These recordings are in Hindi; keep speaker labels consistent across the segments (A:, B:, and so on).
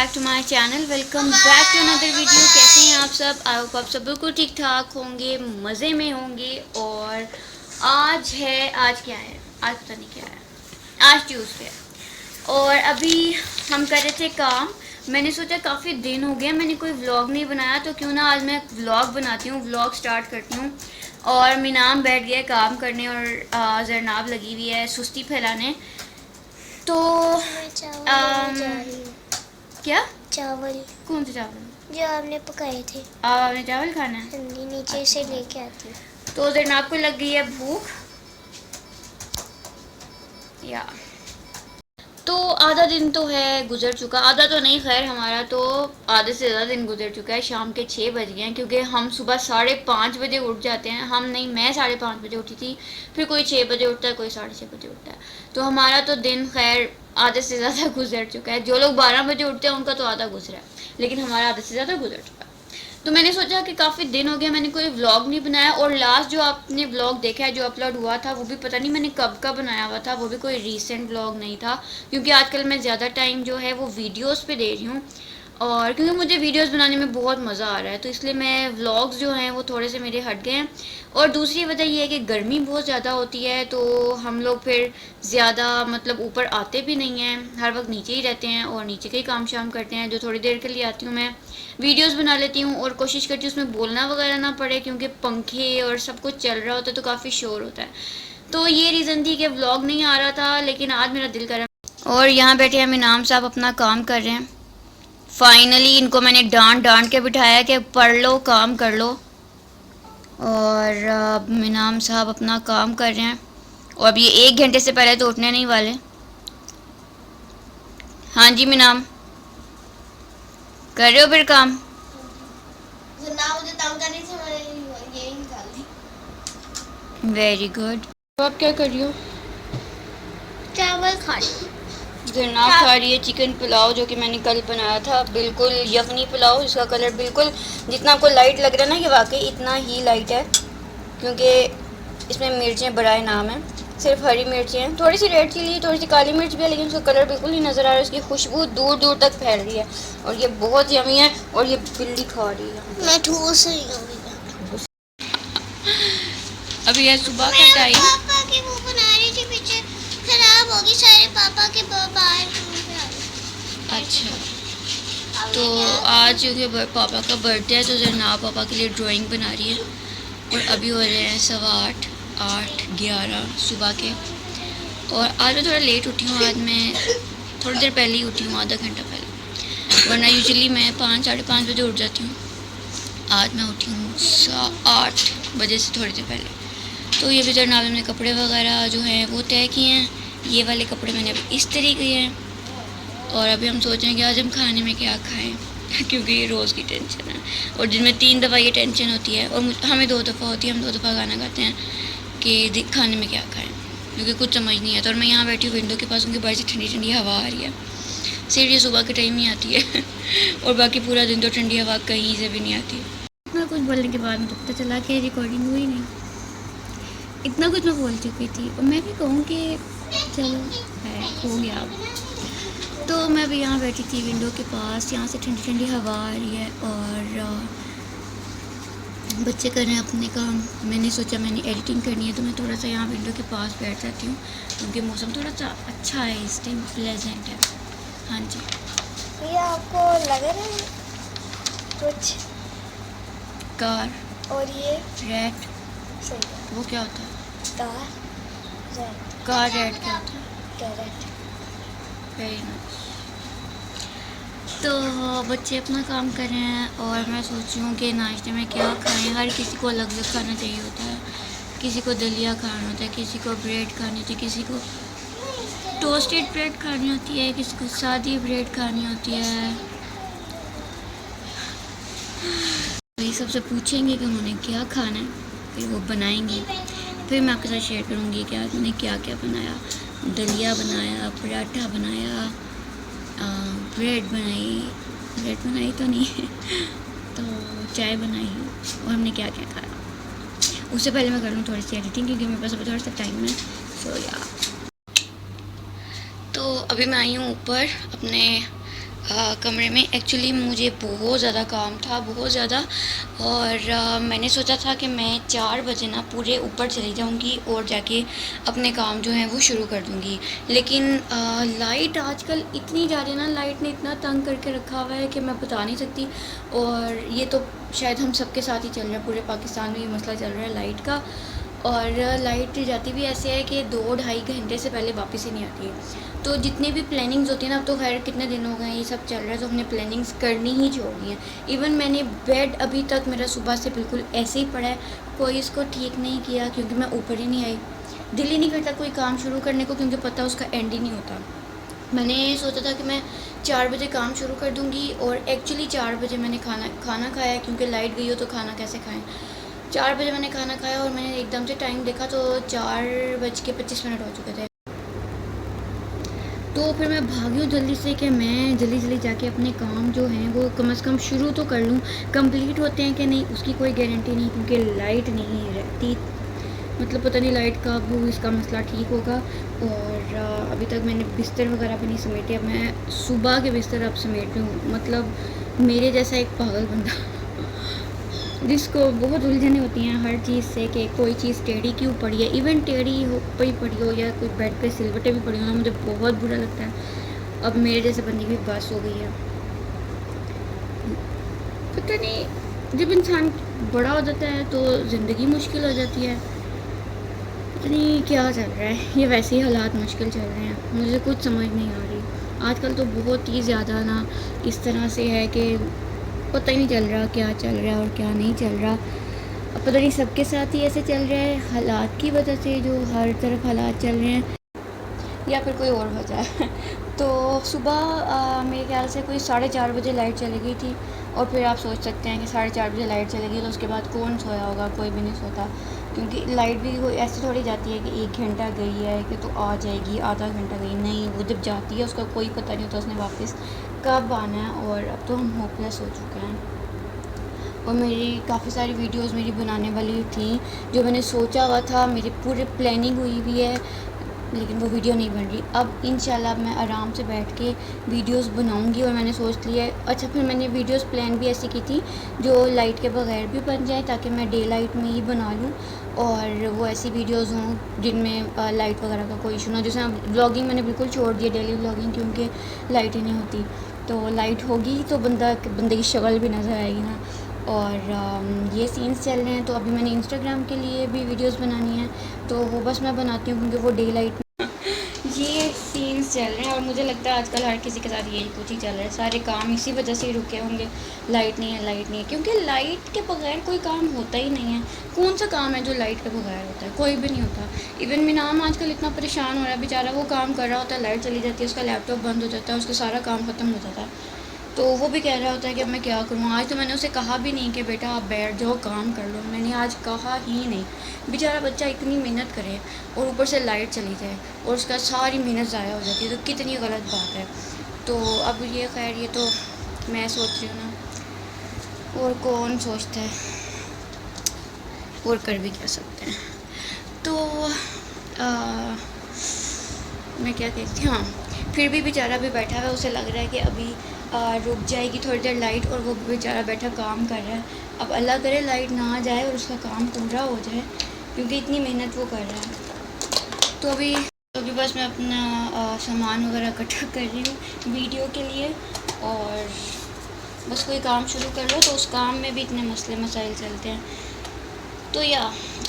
A: Back to my channel. Welcome back to another video. कैसे हैं आप सब? आई होप आप सब बिल्कुल ठीक ठाक होंगे, मज़े में होंगे। और आज क्या है? आज पता नहीं क्या है। आज ट्यूसडे है और अभी हम कर रहे थे काम। मैंने सोचा काफ़ी दिन हो गया मैंने कोई व्लॉग नहीं बनाया, तो क्यों ना आज मैं व्लॉग बनाती हूँ, व्लॉग स्टार्ट करती हूँ। और मीनाम बैठ गया काम करने और जरनाब लगी हुई है सुस्ती फैलाने। तो क्या
B: चावल?
A: कौन से चावल?
B: जो आपने पकाए थे।
A: आपने चावल खाना है?
B: ठंडी नीचे से लेके आती।
A: तो जरनाब को लग गई है भूख। या तो आधा दिन तो है गुजर चुका, आधा तो नहीं, खैर हमारा तो आधे से ज़्यादा दिन गुजर चुका है। शाम के 6 बज गए हैं क्योंकि हम सुबह 5:30 बजे उठ जाते हैं। हम नहीं, मैं 5:30 बजे उठी थी, फिर कोई 6 बजे उठता है, कोई 6:30 बजे उठता है। तो हमारा तो दिन खैर आधे से ज़्यादा गुजर चुका है। जो लोग 12 बजे उठते हैं उनका तो आधा गुजरा है, लेकिन हमारा आधे से ज़्यादा गुजर चुका है। तो मैंने सोचा कि काफ़ी दिन हो गया मैंने कोई व्लॉग नहीं बनाया। और लास्ट जो आपने व्लॉग देखा है, जो अपलोड हुआ था, वो भी पता नहीं मैंने कब का बनाया हुआ था, वो भी कोई रीसेंट व्लॉग नहीं था। क्योंकि आजकल मैं ज़्यादा टाइम जो है वो वीडियोस पे दे रही हूँ, और क्योंकि मुझे वीडियोस बनाने में बहुत मज़ा आ रहा है, तो इसलिए मैं व्लॉग्स जो हैं वो थोड़े से मेरे हट गए हैं। और दूसरी वजह ये है कि गर्मी बहुत ज़्यादा होती है, तो हम लोग फिर ज़्यादा मतलब ऊपर आते भी नहीं हैं, हर वक्त नीचे ही रहते हैं और नीचे के ही काम शाम करते हैं। जो थोड़ी देर के लिए आती हूँ मैं वीडियोस बना लेती हूँ और कोशिश करती हूँ उसमें बोलना वगैरह ना पड़े, क्योंकि पंखे और सब कुछ चल रहा होता है तो काफ़ी शोर होता है। तो ये रीज़न थी कि व्लॉग नहीं आ रहा था, लेकिन आज मेरा दिल कर रहा है। और यहाँ बैठे हैं इनाम साहब अपना काम कर रहे हैं। फाइनली इनको मैंने डांट के बिठाया कि पढ़ लो, काम कर लो। और इनाम साहब अपना काम कर रहे हैं और अब ये 1 घंटे से पहले तो उठने नहीं वाले। हाँ जी मीनाम, कर रहे हो फिर काम?
B: मुझे तंग करने से मैंने ये निकाल दी।
A: Very good. तो आप क्या कर रही हो?
B: चावल खा रही।
A: जरनाब खा रही है चिकन पुलाव, जो कि मैंने कल बनाया था। बिल्कुल यखनी पुलाव, इसका कलर बिल्कुल जितना आपको लाइट लग रहा है ना, ये वाकई इतना ही लाइट है, क्योंकि इसमें मिर्चें बड़ाए नाम है, सिर्फ हरी मिर्चें हैं। थोड़ी सी रेड चिली, थोड़ी सी काली मिर्च भी है, लेकिन उसका कलर बिल्कुल नहीं नज़र आ रहा है। उसकी खुशबू दूर दूर तक फैल रही है और ये बहुत यमी है। और ये बिल्ली खा रही है।
B: मैं ठूस रही हूँ
A: अभी है सुबह का टाइम।
B: पापा की वो बना रही थी, पीछे खराब होगी, सारे पापा के बाहर।
A: अच्छा, तो आज क्योंकि पापा का बर्थडे है तो जरनाब पापा के लिए ड्राइंग बना रही है। और अभी हो रहे हैं 8:15, 8:11 सुबह के। और आज मैं थोड़ा लेट उठी हूँ। आज मैं थोड़ी देर पहले ही उठी हूँ, आधा घंटा पहले, वरना यूजुअली मैं 5, 5:30 बजे उठ जाती हूँ। आज मैं उठी हूँ 8 बजे से थोड़ी देर पहले। तो ये भी जरनाब ने कपड़े वगैरह जो हैं वो तय किए हैं। ये वाले कपड़े मैंने अभी इस्त्री किए हैं और अभी हम सोच रहे हैं कि आज हम खाने में क्या खाएं क्योंकि ये रोज़ की टेंशन है और दिन में 3 दफ़ा ये टेंशन होती है और हमें 2 दफ़ा होती है। हम 2 दफ़ा खाना खाते हैं कि खाने में क्या खाएं, क्योंकि कुछ समझ नहीं आता। और मैं यहाँ बैठी हूँ विंडो के पास, उनकी बड़ी सी ठंडी ठंडी हवा आ रही है। सिर्फ ये सुबह के टाइम ही आती है और बाकी पूरा दिन तो ठंडी हवा कहीं से भी नहीं आती। इतना कुछ बोलने के बाद मुझे पता चला कि रिकॉर्डिंग हुई नहीं। इतना कुछ मैं बोल चुकी थी और मैं भी कहूँ कि चलो है, हो गया। तो मैं अभी यहाँ बैठी थी विंडो के पास, यहाँ से ठंडी ठंडी हवा आ रही है और बच्चे कर रहे हैं अपने काम। मैंने सोचा मैंने एडिटिंग करनी है तो मैं थोड़ा सा यहाँ विंडो के पास बैठ जाती हूँ, क्योंकि मौसम थोड़ा सा अच्छा है इस टाइम, प्लेजेंट है। हाँ जी,
B: ये आपको लग रहा है कुछ
A: कार
B: और ये
A: रेड,
B: सही है।
A: वो क्या होता है?
B: कार रेड,
A: कार रेड क्या होता है?
B: कैरेट।
A: Very nice. तो बच्चे अपना काम कर रहे हैं और मैं सोच रही हूँ कि नाश्ते में क्या खाएं। हर किसी को अलग अलग खाना चाहिए होता है। किसी को दलिया खाना होता है, किसी को ब्रेड खानी होती है, किसी को टोस्टेड ब्रेड खानी होती है, किसी को सादी ब्रेड खानी होती है। ये सबसे पूछेंगे कि उन्होंने क्या खाना है, फिर वो बनाएंगे, फिर मैं आपके साथ शेयर करूँगी कि आज मैंने क्या क्या बनाया। दलिया बनाया, पराठा बनाया, ब्रेड बनाई तो नहीं तो चाय बनाई और हमने क्या क्या खाया। उससे पहले मैं कर लूँ थोड़ी सी एडिटिंग, क्योंकि मेरे पास अभी थोड़ा सा टाइम है। सो या तो अभी मैं आई हूँ ऊपर अपने कमरे में। एक्चुअली मुझे बहुत ज़्यादा काम था, बहुत ज़्यादा। और मैंने सोचा था कि मैं 4 बजे ना पूरे ऊपर चली जाऊंगी और जाके अपने काम जो हैं वो शुरू कर दूंगी। लेकिन लाइट आजकल इतनी जा रही है ना, लाइट ने इतना तंग करके रखा हुआ है कि मैं बता नहीं सकती। और ये तो शायद हम सबके साथ ही चल रहा है, पूरे पाकिस्तान में ये मसला चल रहा है लाइट का। और लाइट जाती भी ऐसे है कि 2-2.5 घंटे से पहले वापस ही नहीं आती है। तो जितनी भी प्लानिंग्स होती हैं ना, अब तो खैर कितने दिन हो गए हैं ये सब चल रहा है, तो हमने प्लानिंग्स करनी ही छोड़ दी है। इवन मैंने बेड अभी तक मेरा सुबह से बिल्कुल ऐसे ही पड़ा है, कोई इसको ठीक नहीं किया, क्योंकि मैं ऊपर ही नहीं आई। दिल ही नहीं करता कोई काम शुरू करने को, क्योंकि पता उसका एंड ही नहीं होता। मैंने सोचा था कि मैं 4 बजे काम शुरू कर दूंगी, और एक्चुअली 4 बजे मैंने खाना खाया, क्योंकि लाइट गई हो तो खाना कैसे खाएं। 4 बजे मैंने खाना खाया, और मैंने एकदम से टाइम देखा तो 4:25 हो चुके थे। तो फिर मैं भागी हूँ जल्दी से कि मैं जल्दी जल्दी जाके अपने काम जो हैं वो कम से कम शुरू तो कर लूँ। कंप्लीट होते हैं कि नहीं उसकी कोई गारंटी नहीं, क्योंकि लाइट नहीं रहती। मतलब पता नहीं लाइट कब इसका मसला ठीक होगा। और अभी तक मैंने बिस्तर वगैरह भी नहीं समेटे। अब मैं सुबह के बिस्तर अब समेट रही हूँ। मतलब मेरे जैसा एक पागल बंदा जिसको बहुत उलझने होती हैं हर चीज़ से, कि कोई चीज़ टेढ़ी क्यों पड़ी है। इवन टेढ़ी हो पड़ी हो या कोई बेड पे सिलवटें भी पड़ी हो ना, मुझे बहुत बुरा लगता है। अब मेरे जैसे बंदे की बस हो गई है। पता नहीं, जब इंसान बड़ा हो जाता है तो ज़िंदगी मुश्किल हो जाती है। पता नहीं क्या चल रहा है, ये वैसे ही हालात मुश्किल चल रहे हैं, मुझे कुछ समझ नहीं आ रही। आजकल तो बहुत ही ज़्यादा ना इस तरह से है कि पता ही नहीं चल रहा क्या चल रहा है और क्या नहीं चल रहा। अब पता नहीं सबके साथ ही ऐसे चल रहा है, हालात की वजह से, जो हर तरफ हालात चल रहे हैं, या फिर कोई और वजह है। तो सुबह मेरे ख्याल से कोई 4:30 बजे लाइट चली गई थी। और फिर आप सोच सकते हैं कि 4:30 बजे लाइट चलेगी तो उसके बाद कौन सोया होगा, कोई भी नहीं सोता। क्योंकि लाइट भी कोई ऐसे थोड़ी जाती है कि 1 घंटा गई है कि तो आ जाएगी, आधा घंटा गई, नहीं, वो जब जाती है उसका कोई पता नहीं होता उसने वापस कब आना है। और अब तो हम होपलेस हो चुके हैं। और मेरी काफ़ी सारी वीडियोस मेरी बनाने वाली थी, जो मैंने सोचा हुआ था, मेरी पूरी प्लानिंग हुई हुई है, लेकिन वो वीडियो नहीं बन रही। अब इंशाल्लाह मैं आराम से बैठ के वीडियोस बनाऊंगी। और मैंने सोच लिया है, अच्छा फिर मैंने वीडियोस प्लान भी ऐसी की थी जो लाइट के बगैर भी बन जाए, ताकि मैं डे लाइट में ही बना लूँ। और वो ऐसी वीडियोस हों जिनमें लाइट वगैरह का कोई इशू ना। जैसे व्लॉगिंग मैंने बिल्कुल छोड़ दिया, डेली व्लॉगिंग, क्योंकि लाइट ही नहीं होती। तो लाइट होगी तो बंदे की शक्ल भी नज़र आएगी ना। और ये सीन्स चल रहे हैं। तो अभी मैंने इंस्टाग्राम के लिए भी वीडियोस बनानी है, तो वो बस मैं बनाती हूँ, क्योंकि वो डे लाइट ये सीन्स चल रहे हैं। और मुझे लगता है आजकल हर किसी के साथ यही कुछ ही चल रहा है, सारे काम इसी वजह से ही रुके होंगे। लाइट नहीं है, लाइट नहीं है, क्योंकि लाइट के बगैर कोई काम होता ही नहीं है। कौन सा काम है जो लाइट के बगैर होता है, कोई भी नहीं होता। इवन मिनाम आजकल इतना परेशान हो रहा है बेचारा, वो काम कर रहा होता है, लाइट चली जाती है, उसका लैपटॉप बंद हो जाता है, उसका सारा काम ख़त्म हो जाता है। तो वो भी कह रहा होता है कि अब मैं क्या करूँ। आज तो मैंने उसे कहा भी नहीं कि बेटा आप बैठ जाओ काम कर लो, मैंने आज कहा ही नहीं। बेचारा बच्चा इतनी मेहनत करे और ऊपर से लाइट चली जाए और उसका सारी मेहनत ज़ाया हो जाती है, तो कितनी गलत बात है। तो अब ये खैर, ये तो मैं सोच रही हूँ ना, और कौन सोचता है, और कर भी क्या सकते हैं। तो मैं क्या कहती हूँ, हाँ, फिर भी बेचारा भी बैठा हुआ है, उसे लग रहा है कि अभी रुक जाएगी थोड़ी देर लाइट, और वो बेचारा बैठा काम कर रहा है। अब अल्लाह करे लाइट ना आ जाए और उसका काम पूरा हो जाए, क्योंकि इतनी मेहनत वो कर रहा है। तो अभी बस मैं अपना सामान वगैरह इकट्ठा कर रही हूँ वीडियो के लिए। और बस कोई काम शुरू कर लो तो उस काम में भी इतने मसले मसाइल चलते हैं। तो या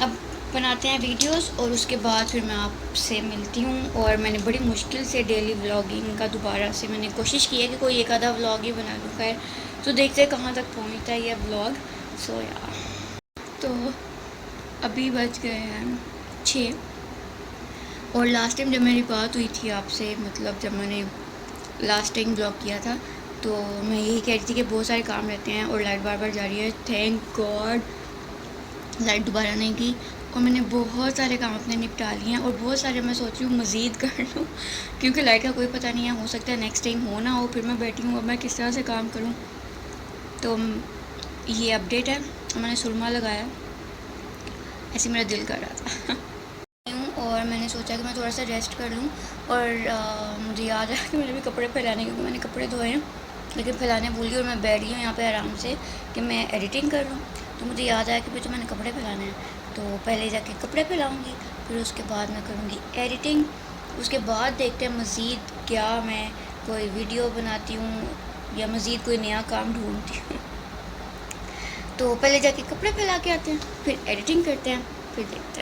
A: अब बनाते हैं वीडियोस, और उसके बाद फिर मैं आपसे मिलती हूँ। और मैंने बड़ी मुश्किल से डेली व्लॉगिंग का दोबारा से मैंने कोशिश की है कि कोई एक आधा व्लॉग ही बना लूँ। खैर, तो देखते हैं कहाँ तक पहुँचता है ये व्लॉग। सो या तो अभी बज गए हैं 6। और लास्ट टाइम जब मेरी बात हुई थी आपसे, मतलब जब मैंने लास्ट टाइम ब्लॉग किया था, तो मैं यही कह रही थी कि बहुत सारे काम रहते हैं और लाइट बार बार जा रही है। थैंक गॉड लाइट दोबारा नहीं की, और मैंने बहुत सारे काम अपने निपटा लिए हैं। और बहुत सारे मैं सोच रही हूँ मज़ीद कर लूँ, क्योंकि लाइट का कोई पता नहीं है, हो सकता है नेक्स्ट टाइम हो ना हो, फिर मैं बैठी हूँ अब मैं किस तरह से काम करूँ। तो ये अपडेट है, मैंने सुरमा लगाया, ऐसे मेरा दिल कर रहा था। और मैंने मैंने सोचा कि मैं थोड़ा सा रेस्ट कर लूँ और मुझे याद आया कि मैंने भी कपड़े फैलाने, क्योंकि मैंने कपड़े धोए हैं लेकिन फैलाने भूल गई और मैं बैठ गई हूँ यहाँ पे आराम से कि मैं एडिटिंग कर लूँ। तो मुझे याद आया कि भाई तो मैंने कपड़े फैलाने हैं, तो पहले जाके कपड़े फैलाऊँगी, फिर उसके बाद मैं करूँगी एडिटिंग। उसके बाद देखते हैं मज़ीद क्या मैं कोई वीडियो बनाती हूँ या मज़ीद कोई नया काम ढूंढती हूँ। तो पहले जाके कपड़े फैला के आते हैं, फिर एडिटिंग करते हैं, फिर देखते हैं।